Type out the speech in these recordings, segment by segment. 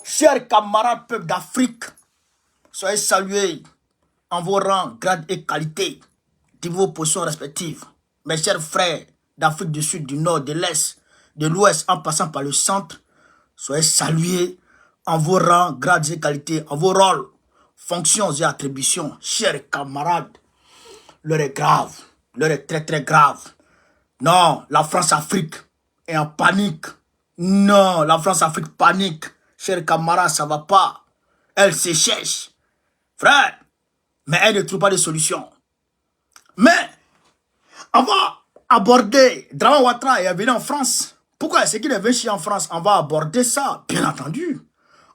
Chers camarades peuple d'Afrique, soyez salués en vos rangs, grades et qualités de vos positions respectives. Mes chers frères d'Afrique du Sud, du Nord, de l'Est, de l'Ouest, en passant par le centre, soyez salués en vos rangs, grades et qualités, en vos rôles, fonctions et attributions. Chers camarades, l'heure est grave, l'heure est très très grave. Non, la France-Afrique est en panique. Non, la France-Afrique panique. Chers camarades, ça va pas. Elle se cherche. Frère, mais elle ne trouve pas de solution. Mais, on va aborder Draman Ouattara est venu en France. Pourquoi est-ce qu'il est venu en France? On va aborder ça, bien entendu.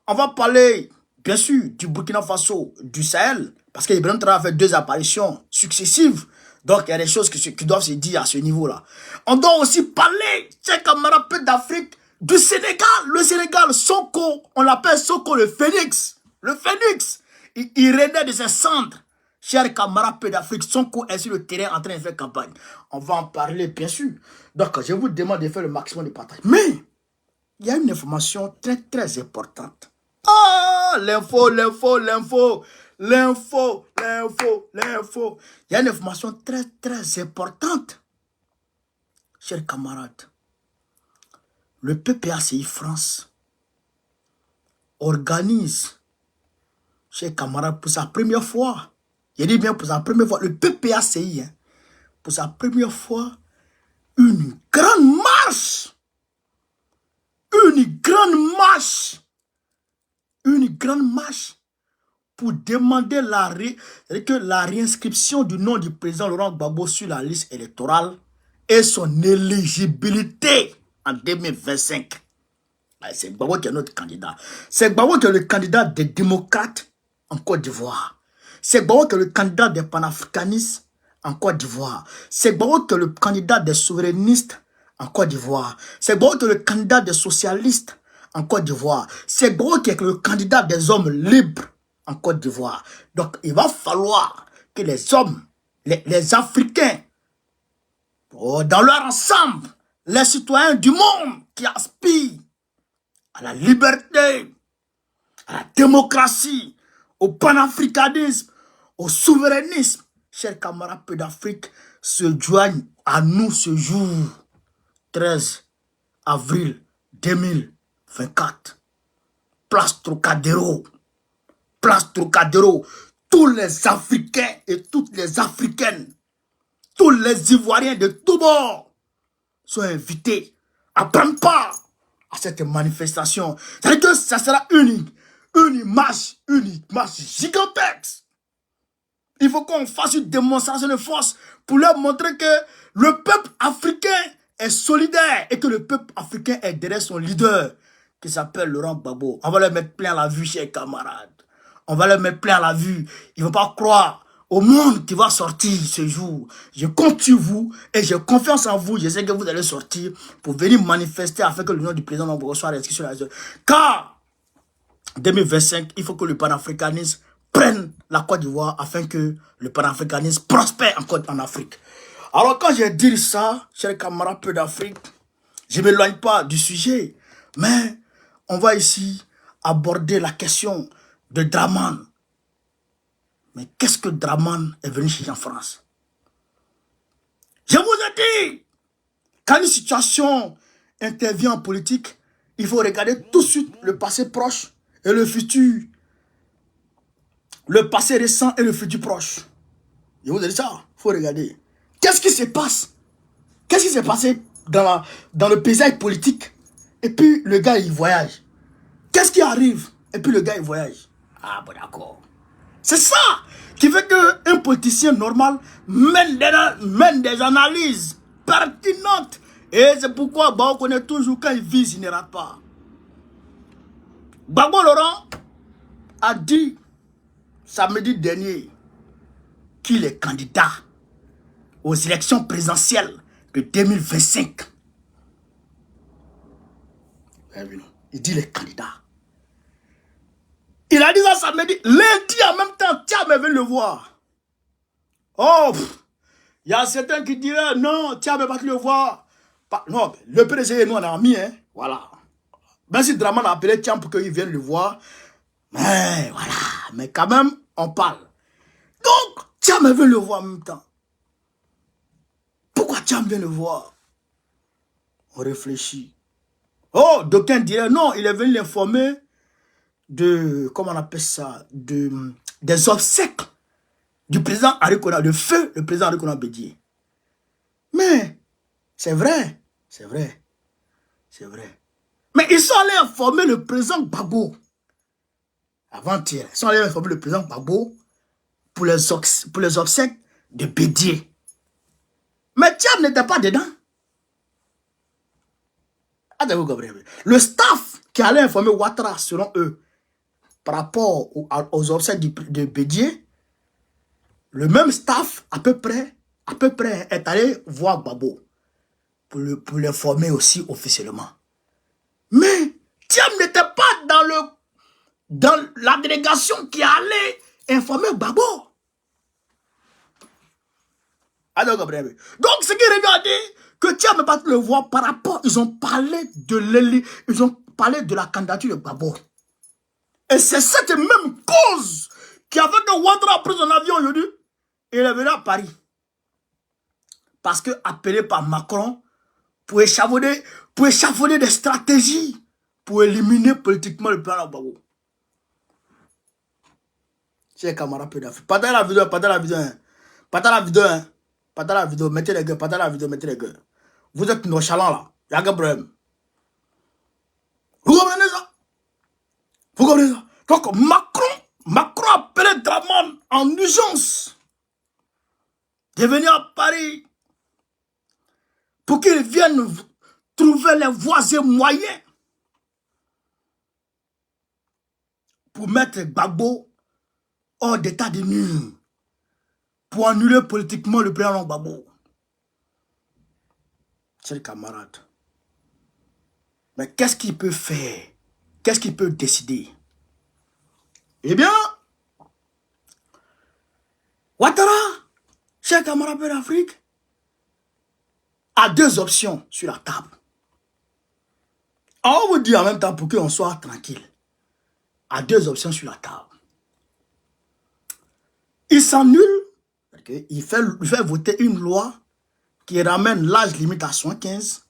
On va parler, bien sûr, du Burkina Faso, du Sahel, parce qu'Ibrahim Traoré a fait 2 apparitions successives. Donc, il y a des choses qui doivent se dire à ce niveau-là. On doit aussi parler, chers camarades d'Afrique, du Sénégal. Le Sénégal, Sonko, on l'appelle Sonko le Phénix. Le Phénix, il renaît de ses cendres. Chers camarades d'Afrique, Sonko est sur le terrain en train de faire campagne. On va en parler, bien sûr. Donc, je vous demande de faire le maximum de partage. Mais, il y a une information très, très importante. Ah, l'info. Il y a une information très, très importante. Chers camarades, le PPACI France organise, chers camarades, pour sa première fois, je dis bien pour sa première fois, le PPACI, pour sa première fois, une grande marche. Une grande marche pour demander la réinscription du nom du président Laurent Gbagbo sur la liste électorale et son éligibilité en 2025. C'est Gbagbo qui est notre candidat. C'est Gbagbo qui est le candidat des démocrates en Côte d'Ivoire. C'est Gbagbo qui est le candidat des panafricanistes en Côte d'Ivoire. C'est Gbagbo qui est le candidat des souverainistes en Côte d'Ivoire. C'est Gbagbo qui est le candidat des socialistes en Côte d'Ivoire. C'est Gbagbo qui est le candidat des hommes libres en Côte d'Ivoire. Donc, il va falloir que les hommes, les Africains, dans leur ensemble, les citoyens du monde qui aspirent à la liberté, à la démocratie, au panafricanisme, au souverainisme, chers camarades peu d'Afrique, se joignent à nous ce jour, 13 avril 2024. Place Trocadéro. Place Trocadéro. Tous les Africains et toutes les Africaines, tous les Ivoiriens de tous bords sont invités à prendre part à cette manifestation. C'est-à-dire que ça sera une marche gigantesque. Il faut qu'on fasse une démonstration de force pour leur montrer que le peuple africain est solidaire et que le peuple africain est derrière son leader qui s'appelle Laurent Gbagbo. On va leur mettre plein à la vue, chers camarades. On va leur mettre plein à la vue. Ils ne vont pas croire au monde qui va sortir ce jour. Je compte sur vous et j'ai confiance en vous. Je sais que vous allez sortir pour venir manifester afin que le nom du président Gbagbo soit inscrit sur la liste. Car 2025, il faut que le panafricanisme prenne la Côte d'Ivoire afin que le panafricanisme prospère en Afrique. Alors quand je dis ça, chers camarades peu d'Afrique, je ne m'éloigne pas du sujet, mais on va ici aborder la question de Draman. Mais qu'est-ce que Draman est venu chercher en France? Je vous ai dit, quand une situation intervient en politique, il faut regarder tout de suite le passé proche et le futur. Le passé récent et le futur proche. Je vous ai dit ça, il faut regarder. Qu'est-ce qui se passe? Qu'est-ce qui s'est passé dans le paysage politique? Et puis le gars, il voyage. Qu'est-ce qui arrive? Et puis le gars, il voyage. Ah bon, d'accord. C'est ça qui fait qu'un politicien normal mène des analyses pertinentes. Et c'est pourquoi on connaît toujours quand il vise, il ne rate pas. Gbagbo Laurent a dit samedi dernier qu'il est candidat aux élections présidentielles de 2025. Il dit les candidats. Il a dit ça samedi. Lundi en même temps, Thiam est venu le voir. Oh, il y a certains qui diraient non, Thiam est pas le voir. Non, le PDG et nous on a mis, hein. Voilà. Même si Draman a appelé Thiam pour qu'il vienne le voir. Mais voilà. Mais quand même, on parle. Donc, Thiam veut le voir en même temps. Pourquoi Thiam vient le voir? On réfléchit. Oh, d'aucuns diraient non, il est venu l'informer de, comment on appelle ça, des obsèques du président Henri Konan, de feu le président Henri Konan Bédié. Mais, c'est vrai, c'est vrai, c'est vrai. Mais ils sont allés informer le président Gbagbo. Avant-hier, ils sont allés informer le président Gbagbo pour les obsèques de Bédié. Mais Thiam n'était pas dedans. Le staff qui allait informer Ouattara, selon eux, par rapport aux obsèques de Bédié, le même staff, à peu près, est allé voir Gbagbo pour l'informer aussi officiellement. Mais Thiam n'était pas dans la délégation qui allait informer Gbagbo. Donc, ce qui regardait, que Thiam n'a pas le voir par rapport, ils ont parlé de la candidature de Gbagbo. Et c'est cette même cause qui a fait que Ouattara a pris son avion aujourd'hui et il est venu à Paris. Parce que appelé par Macron pour échafauder des stratégies pour éliminer politiquement le plan de Gbagbo. Chers camarades peu d'Afrique. Partagez la vidéo, partagez la vidéo. Partagez la vidéo, hein. Partagez la vidéo, mettez les gueux, partagez la vidéo, mettez les gueux. Vous êtes nonchalants là. Il n'y a aucun problème. Vous comprenez ça? Vous comprenez ça? Donc Macron a appelé Draman en urgence de venir à Paris pour qu'il vienne trouver les voies et moyens pour mettre Gbagbo hors d'état de nuire, pour annuler politiquement le président Gbagbo. Chers camarades, mais qu'est-ce qu'il peut faire? Qu'est-ce qu'il peut décider? Eh bien, Ouattara, chers camarades d'Afrique, a deux options sur la table. On vous dit en même temps pour qu'on soit tranquille. A deux options sur la table. Il s'annule, il fait voter une loi qui ramène l'âge limite à 75.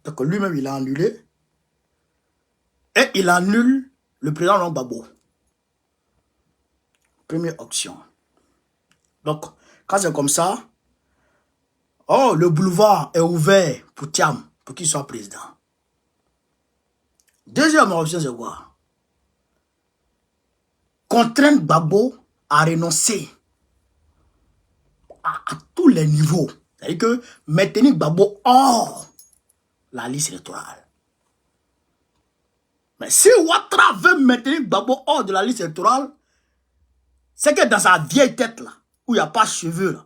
Donc lui-même, il a annulé. Et il annule le président Gbagbo. Première option. Donc, quand c'est comme ça, oh, le boulevard est ouvert pour Thiam, pour qu'il soit président. Deuxième option, c'est quoi? Contraindre Gbagbo à renoncer à tous les niveaux. C'est-à-dire que maintenir Gbagbo hors la liste électorale. Mais si Ouattara veut maintenir Gbagbo hors de la liste électorale, c'est que dans sa vieille tête là, où il n'y a pas de cheveux là,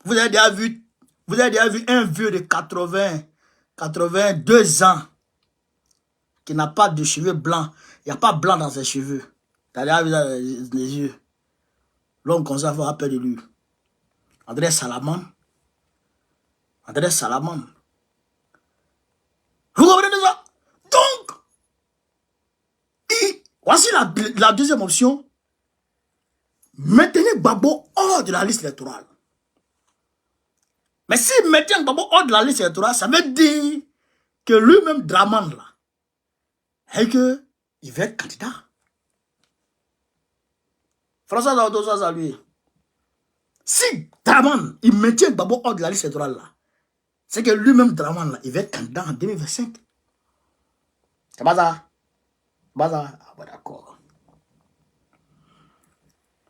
vous avez déjà vu un vieux de 82 ans qui n'a pas de cheveux blancs. Il n'y a pas blanc dans ses cheveux. Tu as déjà vu les yeux. L'homme comme ça va appeler de lui. André Salamane. André Salamane. Vous comprenez ça? Donc, voici la deuxième option. Maintenez Gbagbo hors de la liste électorale. Mais si maintient Gbagbo hors de la liste électorale, ça veut dire que lui-même, Draman, là, et que il va être candidat. François Zaoudo, ça lui. Si Draman, il maintient Gbagbo hors de la liste électorale, là, c'est que lui-même, Draman, là, il va être candidat en 2025. C'est pas ça? Ah, bah, d'accord.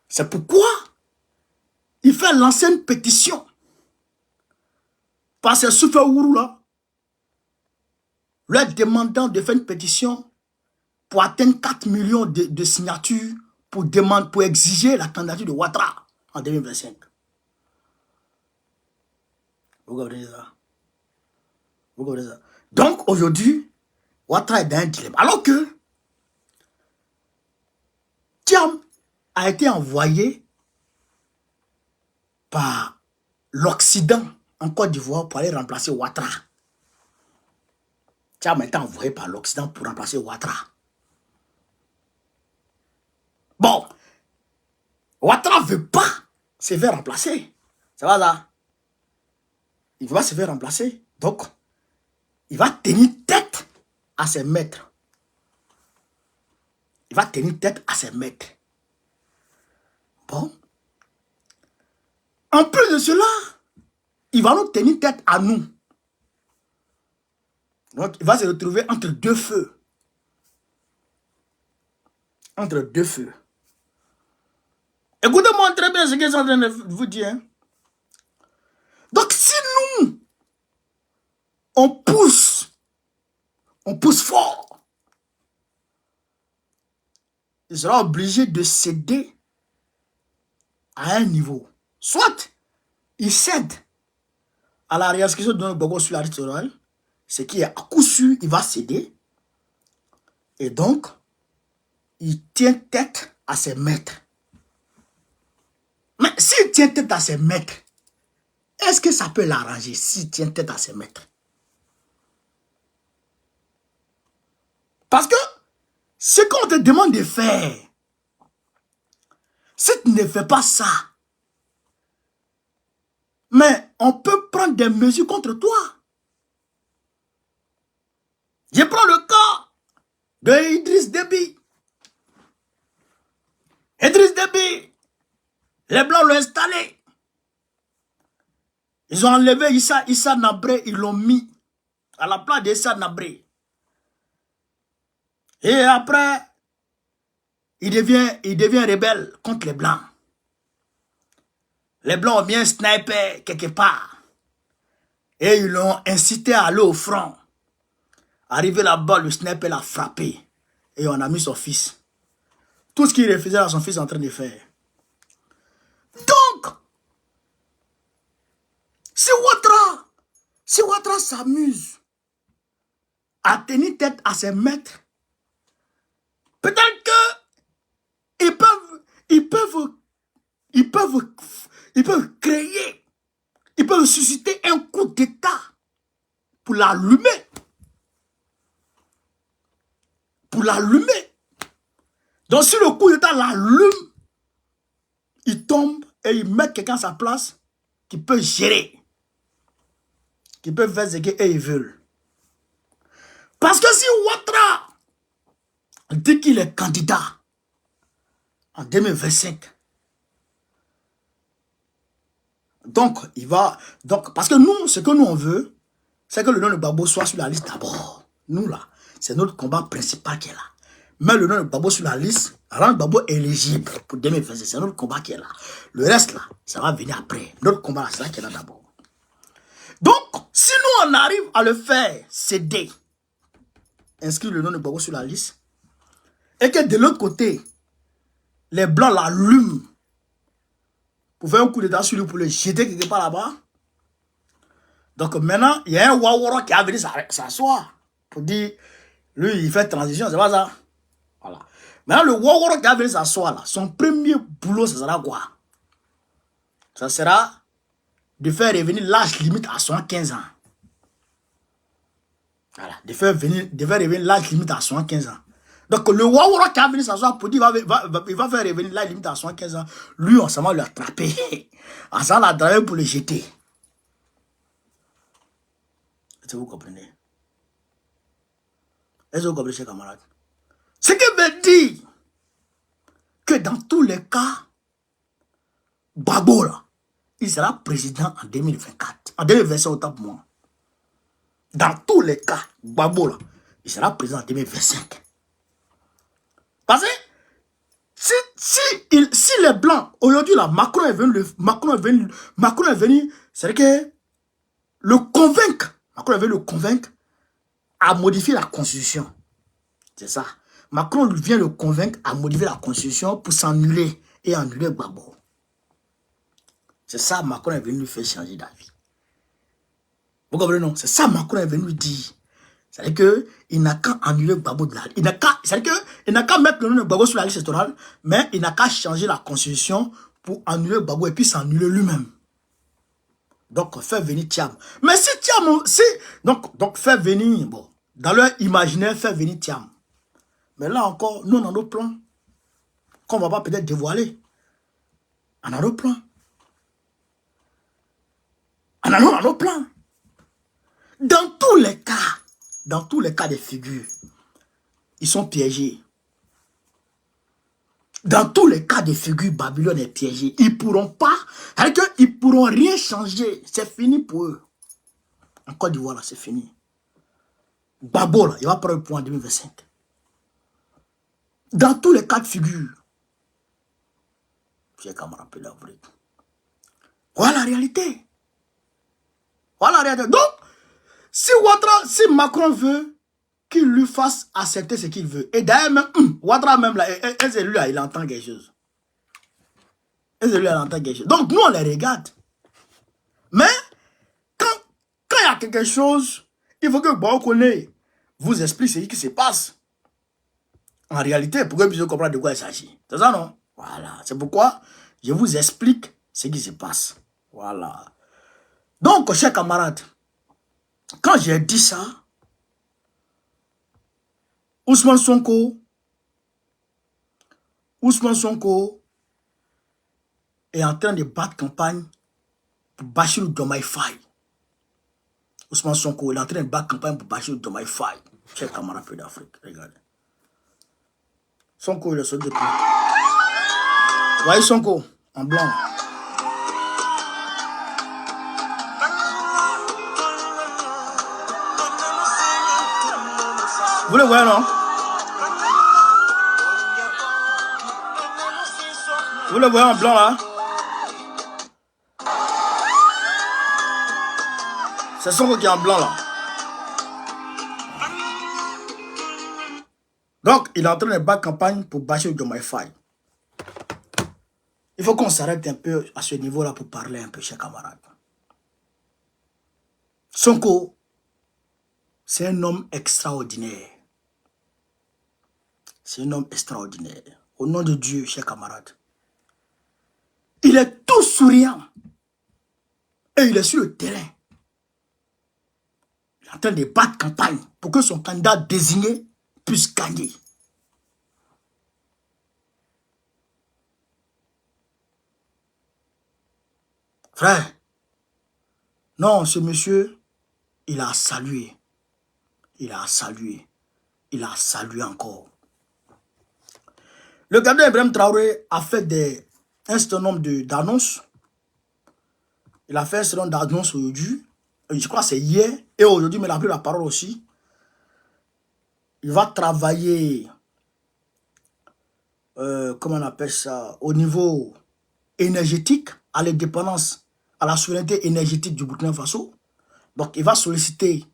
C'est pourquoi il fait lancer une pétition. Parce que Souffle Ourou là, leur demandant de faire une pétition pour atteindre 4 millions de signatures pour exiger la candidature de Ouattara en 2025. Vous comprenez ça? Vous comprenez ça? Donc aujourd'hui, Ouattara est dans un dilemme. Alors que Thiam a été envoyé par l'Occident en Côte d'Ivoire pour aller remplacer Ouattara. Thiam a été envoyé par l'Occident pour remplacer Ouattara. Bon, Ouattara ne veut pas se faire remplacer. Ça va là? Il va se faire remplacer. Donc, il va tenir tête à ses maîtres. Il va tenir tête à ses maîtres. Bon. En plus de cela, il va nous tenir tête à nous. Donc, il va se retrouver entre deux feux. Entre deux feux. Écoutez-moi très bien ce que je suis en train de vous dire. Hein. Donc, si nous, on pousse fort, il sera obligé de céder à un niveau. Soit, il cède à la réinscription de notre Gbagbo sur la liste électorale, ce qui est à coup sûr, il va céder. Et donc, il tient tête à ses maîtres. Mais s'il tient tête à ses maîtres, est-ce que ça peut l'arranger s'il tient tête à ses maîtres? Parce que ce qu'on te demande de faire, si tu ne fais pas ça, mais on peut prendre des mesures contre toi. Je prends le cas de Idriss Déby. Idriss Déby, les Blancs l'ont installé. Ils ont enlevé Issa Nabré, ils l'ont mis à la place d'Issa Nabré. Et après, il devient rebelle contre les Blancs. Les Blancs ont mis un sniper quelque part. Et ils l'ont incité à aller au front. Arrivé là-bas, le sniper l'a frappé. Et on a mis son fils. Tout ce qu'il refusait à son fils en train de faire. Donc, si Ouattara s'amuse à tenir tête à ses maîtres, peut-être que ils peuvent créer, ils peuvent susciter un coup d'État pour l'allumer. Pour l'allumer. Donc si le coup d'État l'allume, il tombe et il met quelqu'un à sa place qui peut gérer. Qui peut faire ce qu'ils veulent. Parce que si Ouattara dit qu'il est candidat en 2025, donc il va... Donc, parce que nous, ce que nous on veut, c'est que le nom de Gbagbo soit sur la liste d'abord. Nous là, c'est notre combat principal qui est là. Mais le nom de Gbagbo sur la liste, rendre Gbagbo éligible pour 2025, c'est notre combat qui est là. Le reste là, ça va venir après. Notre combat là, c'est là qui est là d'abord. Donc, si nous on arrive à le faire céder, inscrire le nom de Gbagbo sur la liste, et que de l'autre côté, les Blancs l'allument pour faire un coup d'état sur lui, pour le jeter quelque part là-bas. Donc maintenant, il y a un Waworo qui a venu s'asseoir pour dire, lui, il fait transition, c'est pas ça. Voilà. Maintenant, le Waworo qui a venu s'asseoir là, son premier boulot, ça sera quoi? Ça sera de faire revenir l'âge limite à 75 ans. Voilà, de faire revenir l'âge limite à 75 ans. Donc le Waworo qui a venu s'asseoir pour dire il va faire revenir l'âge limite à 75 ans, lui, on s'en va l'attraper. On s'en va l'attraper pour le jeter. Est-ce que vous comprenez? Est-ce que vous comprenez, chers camarades? Ce qui veut dire que dans tous les cas, Gbagbo là, il sera président en 2024. En 2025, autant pour moi. Dans tous les cas, Gbagbo là, il sera président en 2025. Parce que si les Blancs, aujourd'hui là, Macron est venu, c'est que le convaincre, Macron est venu le convaincre à modifier la constitution. C'est ça. Macron vient le convaincre à modifier la constitution pour s'annuler et annuler Gbagbo. C'est ça Macron est venu lui faire changer d'avis. Vous comprenez non? C'est ça Macron est venu lui dire. C'est-à-dire qu'il n'a qu'à annuler Gbagbo de la liste. Il n'a qu'à mettre le nom de Gbagbo sur la liste électorale, mais il n'a qu'à changer la constitution pour annuler Gbagbo et puis s'annuler lui-même. Donc, faire venir Thiam. Mais si Thiam, donc faire venir, bon, dans leur imaginaire, faire venir Thiam. Mais là encore, nous, on a nos plans qu'on ne va pas peut-être dévoiler. On a nos plans. On a nos plans. Dans tous les cas de figure, ils sont piégés. Dans tous les cas de figure, Babylone est piégée. Ils ne pourront pas, ils ne pourront rien changer. C'est fini pour eux. En Côte d'Ivoire, là, c'est fini. Babo, là, il va prendre le point en 2025. Dans tous les cas de figure, j'ai camarade peu d'Afrique. Voilà la réalité. Voilà la réalité. Donc, si Macron veut qu'il lui fasse accepter ce qu'il veut, et d'ailleurs, même, Ouattara même là, lui là, il entend quelque chose. Lui, il entend quelque chose. Donc, nous, on les regarde. Mais, quand il y a quelque chose, il faut que Baokoné vous explique ce qui se passe. En réalité, pour que vous puissiez comprendre de quoi il s'agit. C'est ça, non? Voilà. C'est pourquoi je vous explique ce qui se passe. Voilà. Donc, chers camarades, quand j'ai dit ça, Ousmane Sonko est en train de battre campagne pour Bassirou Diomaye Faye. Ousmane Sonko est en train de battre campagne pour Bassirou Diomaye Faye. Chers camarades d'Afrique, regardez. Sonko, il est sorti depuis. Vous voyez Sonko, en blanc. Vous le voyez, non? Vous le voyez en blanc, là? C'est Sonko qui est en blanc, là. Donc, il est en train de battre campagne pour Bassirou Diomaye Faye. Il faut qu'on s'arrête un peu à ce niveau-là pour parler un peu, chers camarades. Sonko, c'est un homme extraordinaire. C'est un homme extraordinaire. Au nom de Dieu, chers camarades. Il est tout souriant. Et il est sur le terrain. Il est en train de battre campagne pour que son candidat désigné puisse gagner. Frère, non, ce monsieur, il a salué. Il a salué. Il a salué encore. Le gardien Ibrahim Traoré a fait un certain nombre d'annonces. Il a fait un certain nombre d'annonces aujourd'hui. Je crois que c'est hier et aujourd'hui, mais il a pris la parole aussi. Il va travailler, comment on appelle ça, au niveau énergétique, à l'indépendance, à la souveraineté énergétique du Burkina Faso. Donc, il va solliciter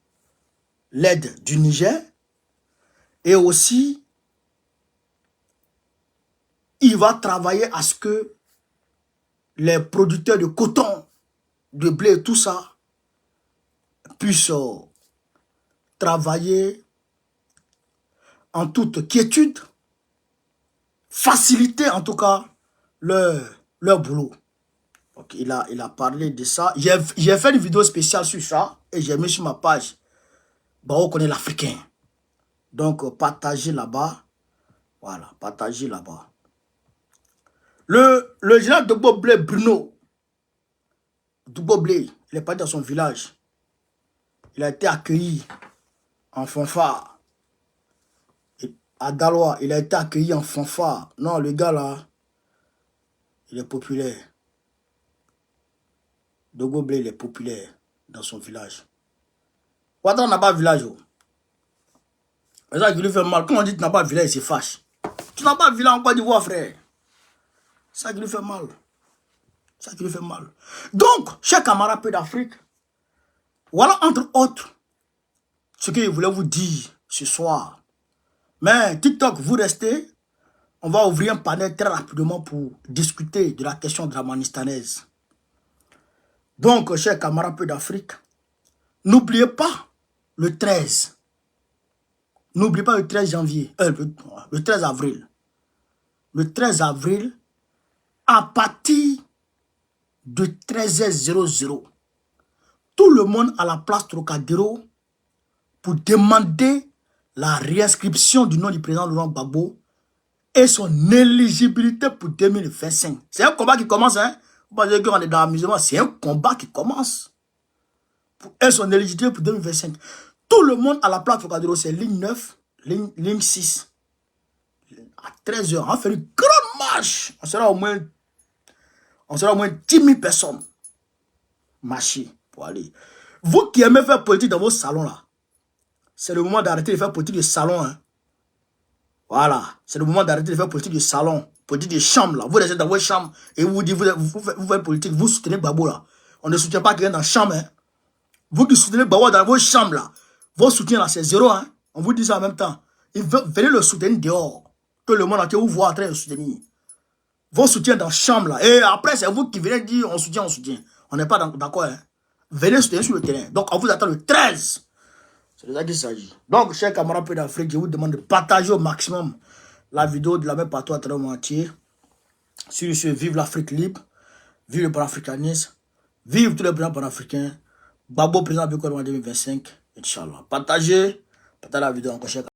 l'aide du Niger et aussi, il va travailler à ce que les producteurs de coton, de blé et tout ça puissent travailler en toute quiétude, faciliter en tout cas leur boulot. Donc, il a parlé de ça. J'ai fait une vidéo spéciale sur ça et j'ai mis sur ma page. Bao connaît l'Africain. Donc, partagez là-bas. Voilà, partagez là-bas. Le général Dogbo Blé Bruno, Dogbo Blé, il est parti dans son village. Il a été accueilli en fanfare. À Daloa, il a été accueilli en fanfare. Non, le gars là, il est populaire. Dogbo Blé, il est populaire dans son village. Ouattara n'a pas de village. C'est ça qui lui fait mal. Quand on dit que tu n'as pas de village, il se fâche. Tu n'as pas de village en Côte d'Ivoire, frère. C'est ça qui lui fait mal. C'est ça qui lui fait mal. Donc, chers camarades d'Afrique, voilà entre autres ce que je voulais vous dire ce soir. Mais TikTok, vous restez. On va ouvrir un panel très rapidement pour discuter de la question dramanistanaise. Donc, chers camarades d'Afrique, n'oubliez pas le 13. N'oubliez pas le 13 janvier, le 13 avril. Le 13 avril, à partir de 13h00, tout le monde à la place Trocadéro pour demander la réinscription du nom du président Laurent Gbagbo et son éligibilité pour 2025. C'est un combat qui commence, hein. Vous pensez qu'on est dans l'amusement, c'est un combat qui commence. Et son éligibilité pour 2025. Tout le monde à la place Focadero, c'est ligne 9, ligne 6. À 13 h, on va faire une grande marche. On sera au moins 10 000 personnes. Marcher pour aller. Vous qui aimez faire politique dans vos salons là, c'est le moment d'arrêter de faire politique de salon. Hein. Voilà, c'est le moment d'arrêter de faire politique de salon, politique de chambre là. Vous restez dans votre chambre et vous dites, vous faites politique, vous soutenez Gbagbo là. On ne soutient pas quelqu'un dans la chambre. Hein. Vous qui soutenez Gbagbo dans votre chambre là, votre soutien là c'est zéro. Hein. On vous dit ça en même temps. Venez le soutenir dehors. Que le monde entier vous voit en train de soutenir. Vos soutiens dans la chambre là. Et après, c'est vous qui venez dire on soutient, on soutient. On n'est pas d'accord. Hein. Venez soutenir sur le terrain. Donc, on vous attend le 13. C'est de ça qu'il s'agit. Donc, chers camarades pays d'Afrique, je vous demande de partager au maximum la vidéo, de la mettre partout à travers le monde entier. Sur ce, vive l'Afrique libre. Vive le panafricanisme. Vive tous les présidents panafricains. Gbagbo président de 2025. Inch'Allah. Partagez la vidéo encore, chers camarades.